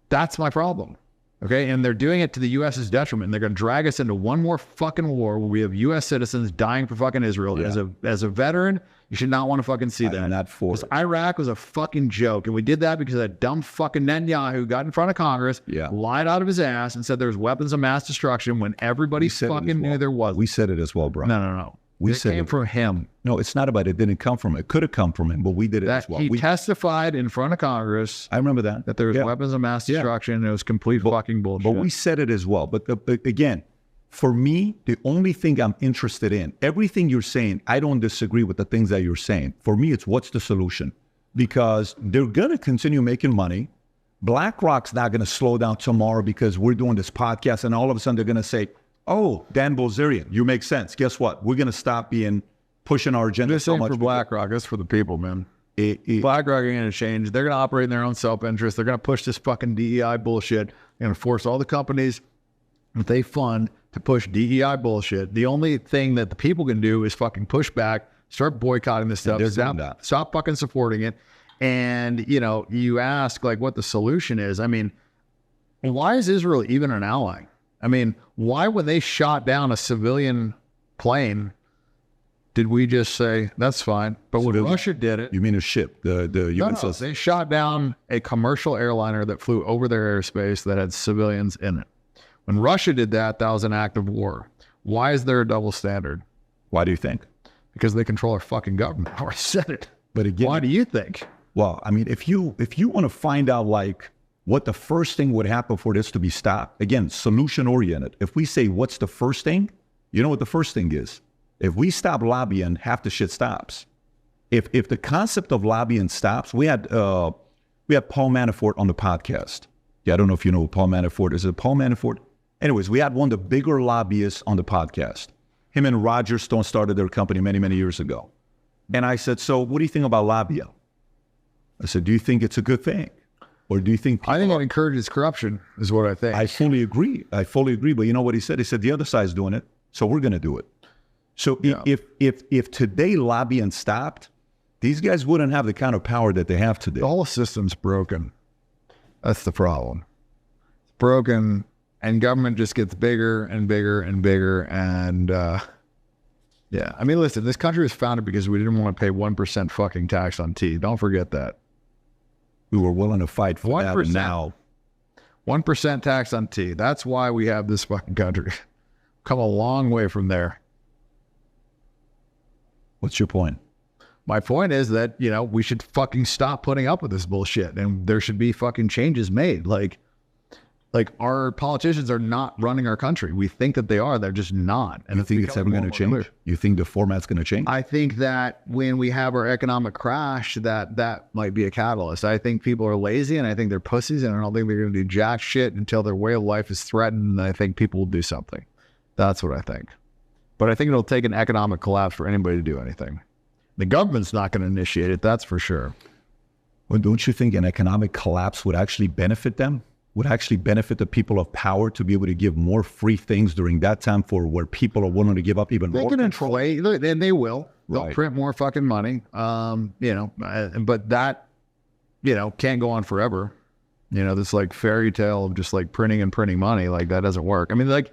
That's my problem. Okay. And they're doing it to the U.S.'s detriment. And they're going to drag us into one more fucking war where we have U.S. citizens dying for fucking Israel. Yeah. As a veteran, you should not want to fucking see that. I'm not for it. Iraq was a fucking joke. And we did that because that dumb fucking Netanyahu got in front of Congress, lied out of his ass and said there's weapons of mass destruction when everybody fucking knew there was. We said it as well, bro. No. It came from him. No, it's not about it. It didn't come from him. It could have come from him, but we did it as well. He testified in front of Congress. I remember that there was weapons of mass destruction. And it was complete fucking bullshit. But we said it as well. But again, for me, the only thing I'm interested in, everything you're saying, I don't disagree with the things that you're saying. For me, it's what's the solution? Because they're going to continue making money. BlackRock's not going to slow down tomorrow because we're doing this podcast, and all of a sudden they're going to say, oh, Dan Bilzerian, you make sense. Guess what? We're going to stop pushing our agenda so much. This ain't for BlackRock. It's for the people, man. BlackRock ain't going to change. They're going to operate in their own self-interest. They're going to push this fucking DEI bullshit. They're going to force all the companies that they fund to push DEI bullshit. The only thing that the people can do is fucking push back, start boycotting this stuff. Stop fucking supporting it. And, you ask like what the solution is. I mean, why is Israel even an ally? I mean, why when they shot down a civilian plane, did we just say, that's fine? But when Russia did it... You mean a ship? The USS? No, they shot down a commercial airliner that flew over their airspace that had civilians in it. When Russia did that, that was an act of war. Why is there a double standard? Why do you think? Because they control our fucking government. I already said it. But again... Why do you think? Well, I mean, if you want to find out, like, what the first thing would happen for this to be stopped, again, solution-oriented. If we say, what's the first thing? You know what the first thing is? If we stop lobbying, half the shit stops. If the concept of lobbying stops, we had Paul Manafort on the podcast. Yeah, I don't know if you know who Paul Manafort is. Is it Paul Manafort? Anyways, we had one of the bigger lobbyists on the podcast. Him and Roger Stone started their company many, many years ago. And I said, so what do you think about lobbying? I said, do you think it's a good thing? Or do you think... I think it encourages corruption, is what I think. I fully agree. But you know what he said? He said, the other side's doing it, so we're going to do it. So if today lobbying stopped, these guys wouldn't have the kind of power that they have today. The whole system's broken. That's the problem. It's broken, and government just gets bigger and bigger and bigger. And yeah, I mean, listen, this country was founded because we didn't want to pay 1% fucking tax on tea. Don't forget that. We were willing to fight for that. 1%. And now 1% tax on tea. That's why we have this fucking country. Come a long way from there. What's your point? My point is that, you know, we should fucking stop putting up with this bullshit, and there should be fucking changes made. Like our politicians are not running our country. We think that they are. They're just not. And you think it's ever going to change? Clear. You think the format's going to change? I think that when we have our economic crash, that might be a catalyst. I think people are lazy, and I think they're pussies, and I don't think they're going to do jack shit until their way of life is threatened, and I think people will do something. That's what I think. But I think it'll take an economic collapse for anybody to do anything. The government's not going to initiate it, that's for sure. Well, don't you think an economic collapse would actually benefit them? Would actually benefit the people of power to be able to give more free things during that time for where people are willing to give up even more control? They can inflate, and they will. They'll Right. print more fucking money. You know, but that, you know, can't go on forever. You know, this like fairy tale of just like printing and printing money, like that doesn't work. I mean, like,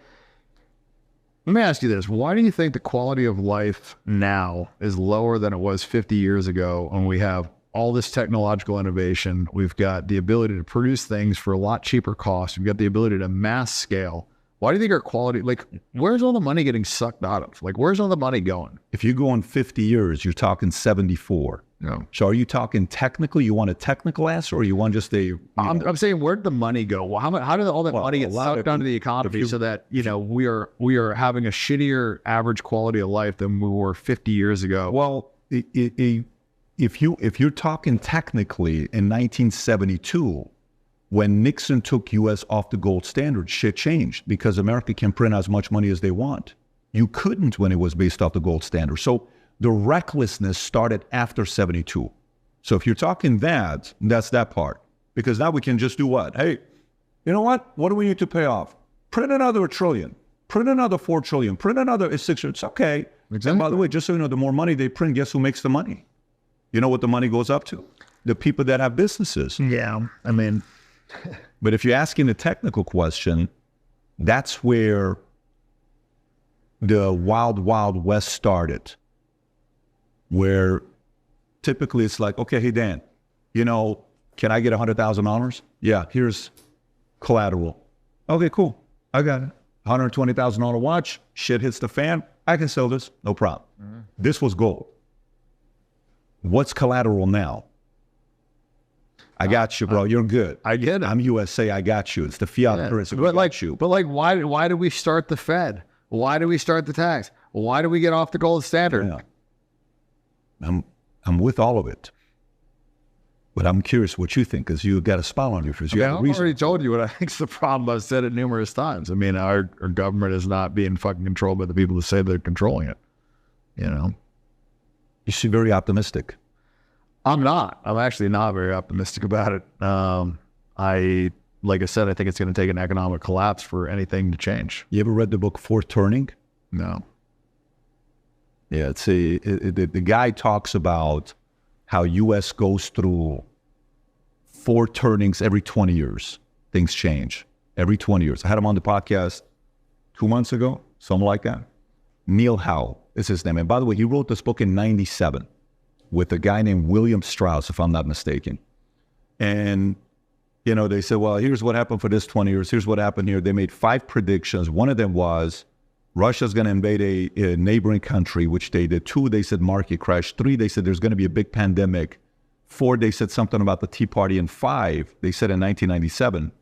let me ask you this. Why do you think the quality of life now is lower than it was 50 years ago when we have all this technological innovation? We've got the ability to produce things for a lot cheaper cost. We've got the ability to mass scale. Why do you think our quality, like, where's all the money getting sucked out of? Like, where's all the money going? If you go on 50 years, you're talking 74. No. So are you talking technically, you want a technical answer, or you want just a... I'm saying, where'd the money go? Well, how did all that money get sucked onto the economy so that, you know, we are having a shittier average quality of life than we were 50 years ago? Well, if you're talking technically in 1972, when Nixon took U.S. off the gold standard, shit changed because America can print as much money as they want. You couldn't when it was based off the gold standard. So the recklessness started after 72. So if you're talking that, that's that part. Because now we can just do what? Hey, you know what? What do we need to pay off? Print another $1 trillion. Print another $4 trillion. Print another $6 trillion. It's okay. Exactly. And by the way, just so you know, the more money they print, guess who makes the money? You know what the money goes up to? The people that have businesses. Yeah, I mean... But if you're asking a technical question, that's where the wild, wild west started. Where typically it's like, okay, hey, Dan, you know, can I get $100,000? Yeah, here's collateral. Okay, cool. I got it. $120,000 watch, shit hits the fan. I can sell this, no problem. Mm-hmm. This was gold. What's collateral now? I got you, bro. You're good. I get it. I'm USA. I got you. It's the fiat currency. But like, why did we start the Fed? Why did we start the tax? Why did we get off the gold standard? Yeah. I'm with all of it. But I'm curious what you think, because you got a smile on your face. I've already told you what I think's the problem. I've said it numerous times. I mean, our government is not being fucking controlled by the people who say they're controlling it. You know? You seem very optimistic. I'm not. I'm actually not very optimistic about it. Like I said, I think it's going to take an economic collapse for anything to change. You ever read the book Fourth Turning? No. Yeah, the guy talks about how U.S. goes through 4 turnings every 20 years. Things change every 20 years. I had him on the podcast 2 months ago, something like that. Neil Howe is his name. And by the way, he wrote this book in 97. With a guy named William Strauss, if I'm not mistaken. And, you know, they said, well, here's what happened for this 20 years. Here's what happened here. They made 5 predictions. One of them was Russia's going to invade a neighboring country, which they did. 2, they said market crash. 3, they said there's going to be a big pandemic. 4, they said something about the Tea Party. And 5, they said in 1997,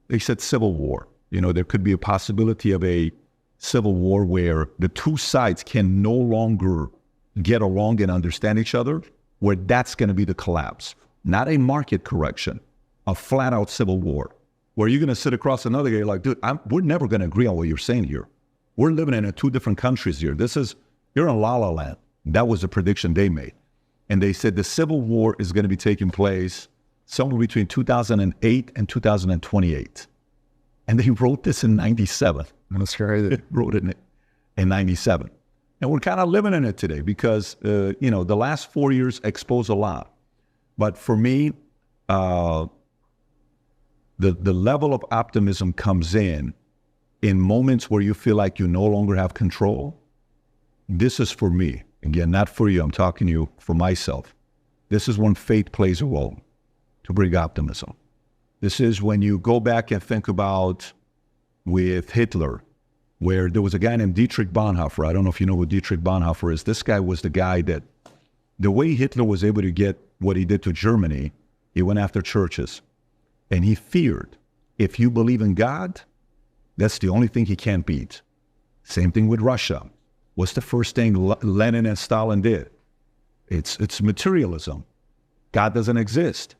they said civil war. You know, there could be a possibility of a civil war where the 2 sides can no longer get along and understand each other, where that's going to be the collapse. Not a market correction, a flat-out civil war, where you're going to sit across another guy like, dude, we're never going to agree on what you're saying here. We're living in 2 different countries here. You're in La La Land. That was the prediction they made. And they said the civil war is going to be taking place somewhere between 2008 and 2028. And they wrote this in 97. That's crazy. They wrote it in 97. And we're kind of living in it today because, you know, the last 4 years exposed a lot. But for me, the level of optimism comes in moments where you feel like you no longer have control. This is for me. Again, not for you. I'm talking to you for myself. This is when faith plays a role. to bring optimism. This is when you go back and think about with Hitler, where there was a guy named Dietrich Bonhoeffer. I don't know if you know who Dietrich Bonhoeffer is. This guy was the guy that, the way Hitler was able to get what he did to Germany, he went after churches. And he feared, if you believe in God, that's the only thing he can't beat. Same thing with Russia. What's the first thing Lenin and Stalin did? It's materialism. God doesn't exist.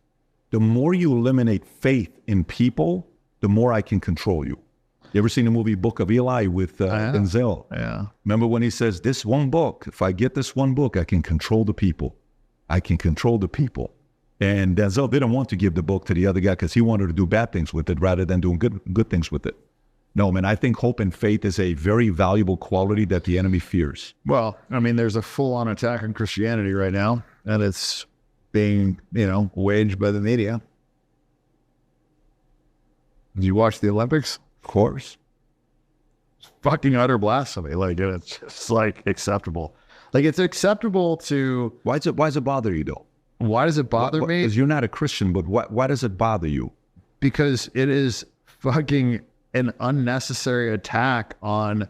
The more you eliminate faith in people, the more I can control you. You ever seen the movie Book of Eli with Denzel? Yeah. Remember when he says, this one book, if I get this one book, I can control the people. I can control the people. And Denzel didn't want to give the book to the other guy because he wanted to do bad things with it rather than doing good things with it. No, man, I think hope and faith is a very valuable quality that the enemy fears. Well, I mean, there's a full-on attack on Christianity right now, and it's being, waged by the media. Did you watch the Olympics? Of course. It's fucking utter blasphemy. Like, it's just, like, acceptable. Like, it's acceptable to... Why does it bother you, though? Why does it bother me? Because you're not a Christian, but why does it bother you? Because it is fucking an unnecessary attack on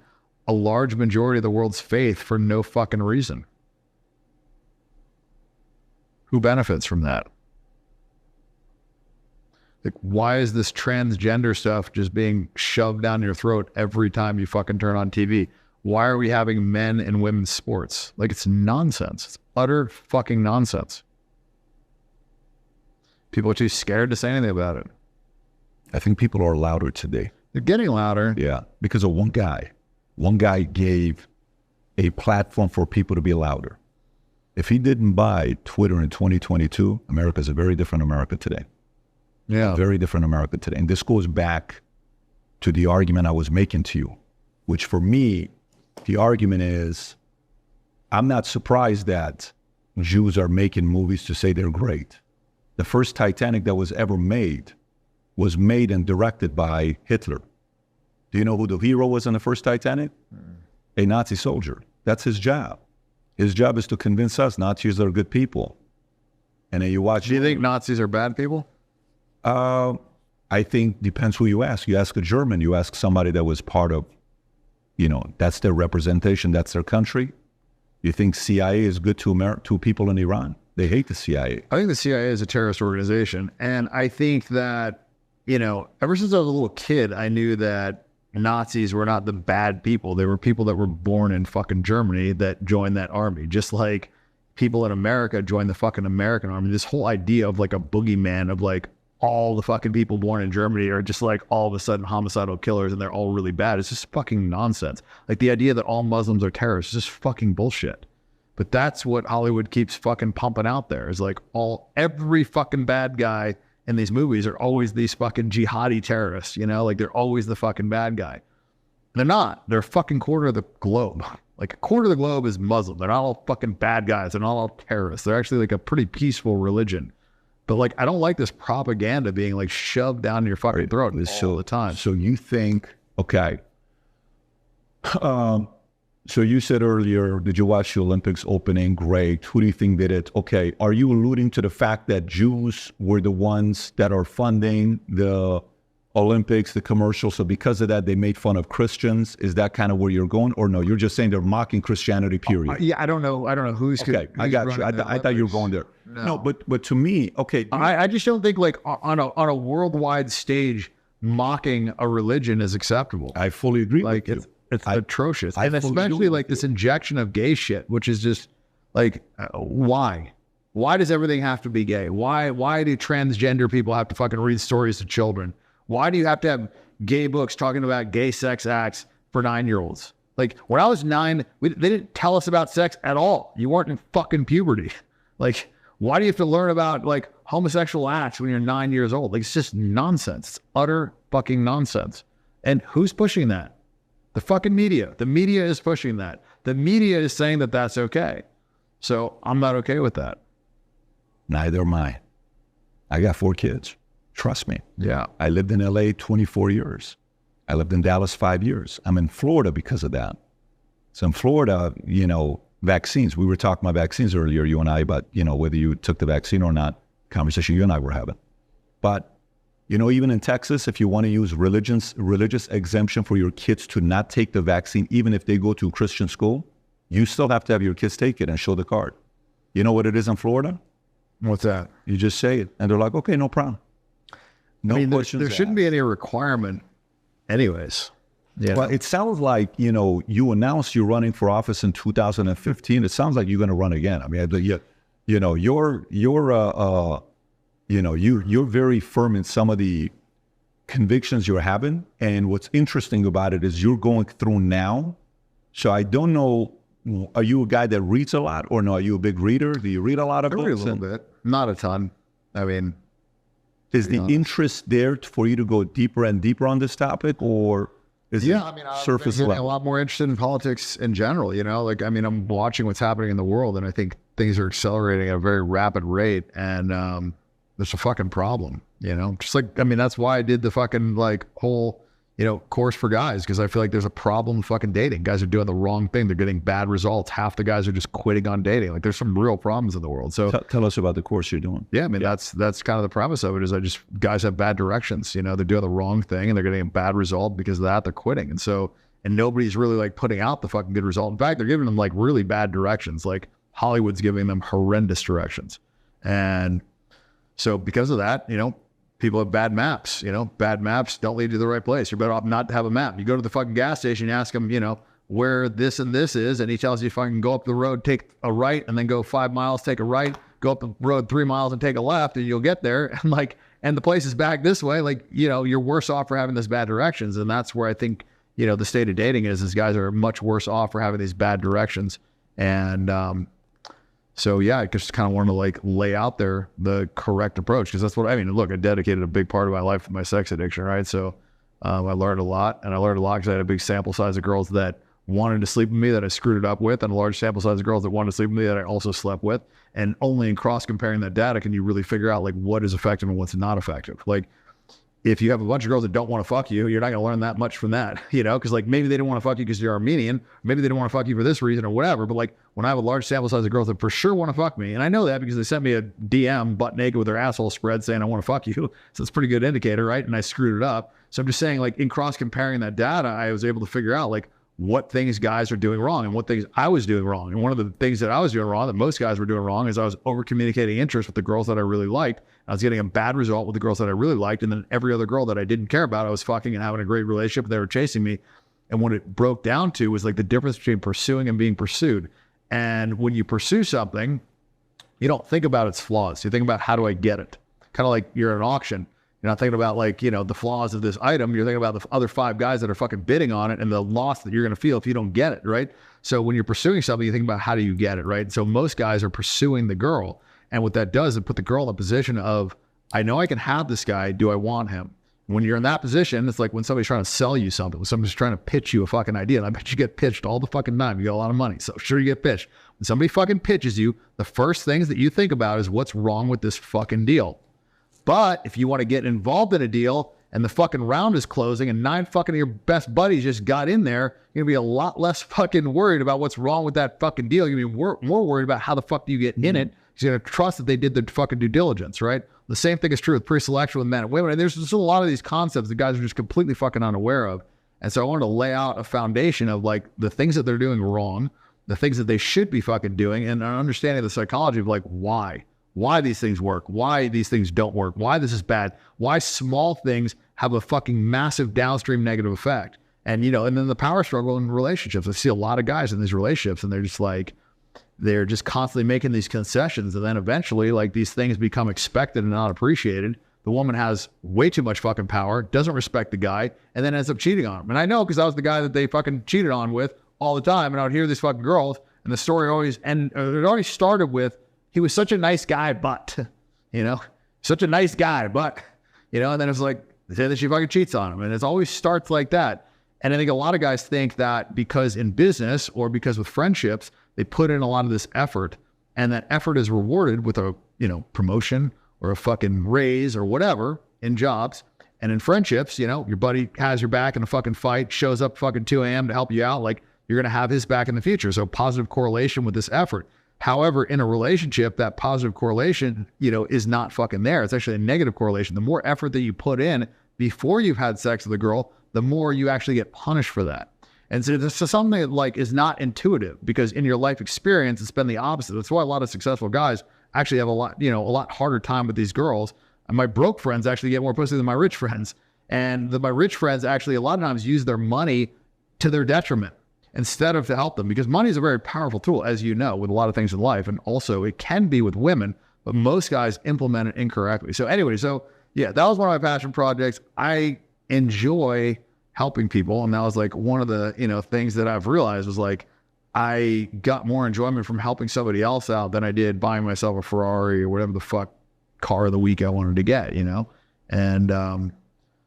a large majority of the world's faith for no fucking reason. Who benefits from that? Like, why is this transgender stuff just being shoved down your throat every time you fucking turn on TV? Why are we having men and women's sports? Like, it's nonsense. It's utter fucking nonsense. People are too scared to say anything about it. I think people are louder today. They're getting louder. Yeah, because of one guy. One guy gave a platform for people to be louder. If he didn't buy Twitter in 2022, America's a very different America today. Yeah. A very different America today. And this goes back to the argument I was making to you, which for me, the argument is, I'm not surprised that Jews are making movies to say they're great. The first Titanic that was ever made was made and directed by Hitler. Do you know who the hero was in the first Titanic? A Nazi soldier. That's his job. His job is to convince us Nazis are good people. And then you watch... Do you think Nazis are bad people? I think depends who you ask. You ask a German, you ask somebody that was part of, that's their representation, that's their country. You think CIA is good to people in Iran? They hate the CIA. I think the CIA is a terrorist organization. And I think that, ever since I was a little kid, I knew that Nazis were not the bad people. They were people that were born in fucking Germany that joined that army. Just like people in America joined the fucking American army. This whole idea of like a boogeyman of like all the fucking people born in Germany are just like all of a sudden homicidal killers and they're all really bad. It's just fucking nonsense. Like the idea that all Muslims are terrorists is just fucking bullshit. But that's what Hollywood keeps fucking pumping out there, is like every fucking bad guy in these movies are always these fucking jihadi terrorists, like they're always the fucking bad guy. They're not. They're a fucking quarter of the globe. Like a quarter of the globe is Muslim. They're not all fucking bad guys. They're not all terrorists. They're actually like a pretty peaceful religion. But like, I don't like this propaganda being like shoved down your fucking throat all the time. So you think, okay. So you said earlier, did you watch the Olympics opening? Great. Who do you think did it? Okay. Are you alluding to the fact that Jews were the ones that are funding the Olympics, the commercials? So because of that, they made fun of Christians. Is that kind of where you're going? Or no, you're just saying they're mocking Christianity, period? Yeah, I don't know who's... Okay, I got you. I thought you were going there. No, but to me, okay. I just don't think like on a worldwide stage, mocking a religion is acceptable. I fully agree with you. It's atrocious. And especially like this injection of gay shit, which is just like, why? Why does everything have to be gay? Why do transgender people have to fucking read stories to children? Why do you have to have gay books talking about gay sex acts for 9-year-olds? Like when I was 9, they didn't tell us about sex at all. You weren't in fucking puberty. Like, why do you have to learn about like homosexual acts when you're 9 years old? Like, it's just nonsense. It's utter fucking nonsense. And who's pushing that? The fucking media. The media is pushing that. The media is saying that that's okay. So I'm not okay with that. Neither am I. I got 4 kids. Trust me. Yeah. I lived in LA 24 years. I lived in Dallas 5 years. I'm in Florida because of that. So in Florida, vaccines. We were talking about vaccines earlier, you and I, about, whether you took the vaccine or not, conversation you and I were having. But, even in Texas, if you want to use religious exemption for your kids to not take the vaccine, even if they go to Christian school, you still have to have your kids take it and show the card. You know what it is in Florida? What's that? You just say it. And they're like, okay, no problem. No questions. There shouldn't be any requirement anyways. Yeah. Well, it sounds like, you announced you're running for office in 2015. It sounds like you're going to run again. I mean, you're very firm in some of the convictions you're having. And what's interesting about it is you're going through now. So I don't know, are you a guy that reads a lot, or no? Are you a big reader? Do you read a lot of books? I read a little bit, not a ton. I mean, is the interest there for you to go deeper and deeper on this topic, or is it surface level? I'm a lot more interested in politics in general. I'm watching what's happening in the world, and I think things are accelerating at a very rapid rate, and there's a fucking problem. That's why I did the fucking whole course for guys, because I feel like there's a problem fucking dating. Guys are doing the wrong thing. They're getting bad results. Half the guys are just quitting on dating. Like, there's some real problems in the world. So tell us about the course you're doing. Yeah, that's kind of the premise of it, is guys have bad directions. They're doing the wrong thing and they're getting a bad result. Because of that, they're quitting. And nobody's really putting out the fucking good result. In fact, they're giving them really bad directions. Like, Hollywood's giving them horrendous directions. And so because of that, people have bad maps. Bad maps don't lead you to the right place. You're better off not to have a map. You go to the fucking gas station, you ask him, where this and this is, and he tells you fucking go up the road, take a right, and then go 5 miles, take a right, go up the road 3 miles and take a left, and you'll get there. And the place is back this way. You're worse off for having those bad directions. And that's where I think, the state of dating is guys are much worse off for having these bad directions. And, so yeah, I just kind of want to lay out there the correct approach, because that's what Look, I dedicated a big part of my life to my sex addiction, right? So I learned a lot, because I had a big sample size of girls that wanted to sleep with me that I screwed it up with, and a large sample size of girls that wanted to sleep with me that I also slept with. And only in cross comparing that data can you really figure out what is effective and what's not effective. If you have a bunch of girls that don't want to fuck you, you're not going to learn that much from that, because maybe they don't want to fuck you because you're Armenian, maybe they don't want to fuck you for this reason or whatever. But when I have a large sample size of girls that for sure want to fuck me, and I know that because they sent me a DM butt naked with their asshole spread saying I want to fuck you, so it's a pretty good indicator, right? And I screwed it up. So I'm just saying, in cross comparing that data, I was able to figure out what things guys are doing wrong and what things I was doing wrong. And one of the things that I was doing wrong, that most guys were doing wrong, is I was over communicating interest with the girls that I really liked. I was getting a bad result with the girls that I really liked. And then every other girl that I didn't care about, I was fucking and having a great relationship. They were chasing me. And what it broke down to was the difference between pursuing and being pursued. And when you pursue something, you don't think about its flaws. You think about, how do I get it? Kind of like you're at an auction. You're not thinking about the flaws of this item. You're thinking about the other 5 guys that are fucking bidding on it and the loss that you're going to feel if you don't get it, right? So when you're pursuing something, you think about, how do you get it, right? So most guys are pursuing the girl. And what that does is put the girl in a position of, I know I can have this guy. Do I want him? When you're in that position, it's like when somebody's trying to sell you something, when somebody's trying to pitch you a fucking idea, and I bet you get pitched all the fucking time. You got a lot of money, so sure you get pitched. When somebody fucking pitches you, the first things that you think about is what's wrong with this fucking deal. But if you want to get involved in a deal and the fucking round is closing and 9 fucking of your best buddies just got in there, you're going to be a lot less fucking worried about what's wrong with that fucking deal. You're going to be more worried about how the fuck do you get in it, because you're going to trust that they did the fucking due diligence, right? The same thing is true with pre-selection with men and women. And there's just a lot of these concepts that guys are just completely fucking unaware of. And so I wanted to lay out a foundation of the things that they're doing wrong, the things that they should be fucking doing, and an understanding of the psychology of why these things work, why these things don't work, why this is bad, why small things have a fucking massive downstream negative effect. And, and then the power struggle in relationships. I see a lot of guys in these relationships, and they're just constantly making these concessions. And then eventually, these things become expected and not appreciated. The woman has way too much fucking power, doesn't respect the guy, and then ends up cheating on him. And I know, because I was the guy that they fucking cheated on with all the time. And I would hear these fucking girls, and the story it already started with, he was such a nice guy, but, such a nice guy, but, and then it's they say that she fucking cheats on him. And it always starts like that. And I think a lot of guys think that because in business or because with friendships, they put in a lot of this effort, and that effort is rewarded with a, promotion or a fucking raise or whatever in jobs. And in friendships, your buddy has your back in a fucking fight, shows up fucking 2 a.m. to help you out. You're going to have his back in the future. So positive correlation with this effort. However, in a relationship, that positive correlation, is not fucking there. It's actually a negative correlation. The more effort that you put in before you've had sex with a girl, the more you actually get punished for that. And so this is something that like is not intuitive, because in your life experience, it's been the opposite. That's why a lot of successful guys actually have a lot harder time with these girls. And my broke friends actually get more pussy than my rich friends. And my rich friends actually a lot of times use their money to their detriment instead of to help them, because money is a very powerful tool, as you know, with a lot of things in life. And also it can be with women, but most guys implement it incorrectly. So anyway, yeah, that was one of my passion projects. I enjoy helping people. And that was like one of the, things that I've realized was like, I got more enjoyment from helping somebody else out than I did buying myself a Ferrari or whatever the fuck car of the week I wanted to get, And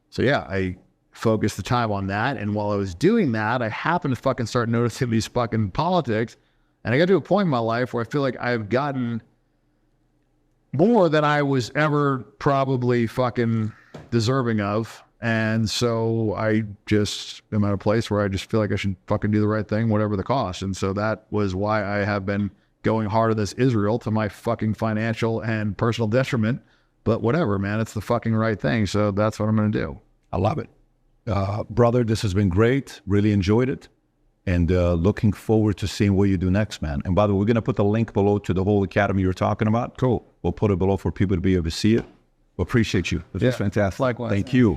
so yeah, I focused the time on that. And while I was doing that, I happened to fucking start noticing these fucking politics. And I got to a point in my life where I feel like I've gotten more than I was ever probably fucking deserving of. And so I just am at a place where I just feel like I should fucking do the right thing, whatever the cost. And so that was why I have been going hard on this Israel to my fucking financial and personal detriment. But whatever, man, it's the fucking right thing. So that's what I'm going to do. I love it. Brother, this has been great. Really enjoyed it. And looking forward to seeing what you do next, man. And by the way, we're going to put the link below to the whole academy you're talking about. Cool. We'll put it below for people to be able to see it. We appreciate you. This was fantastic. Likewise. Thank you.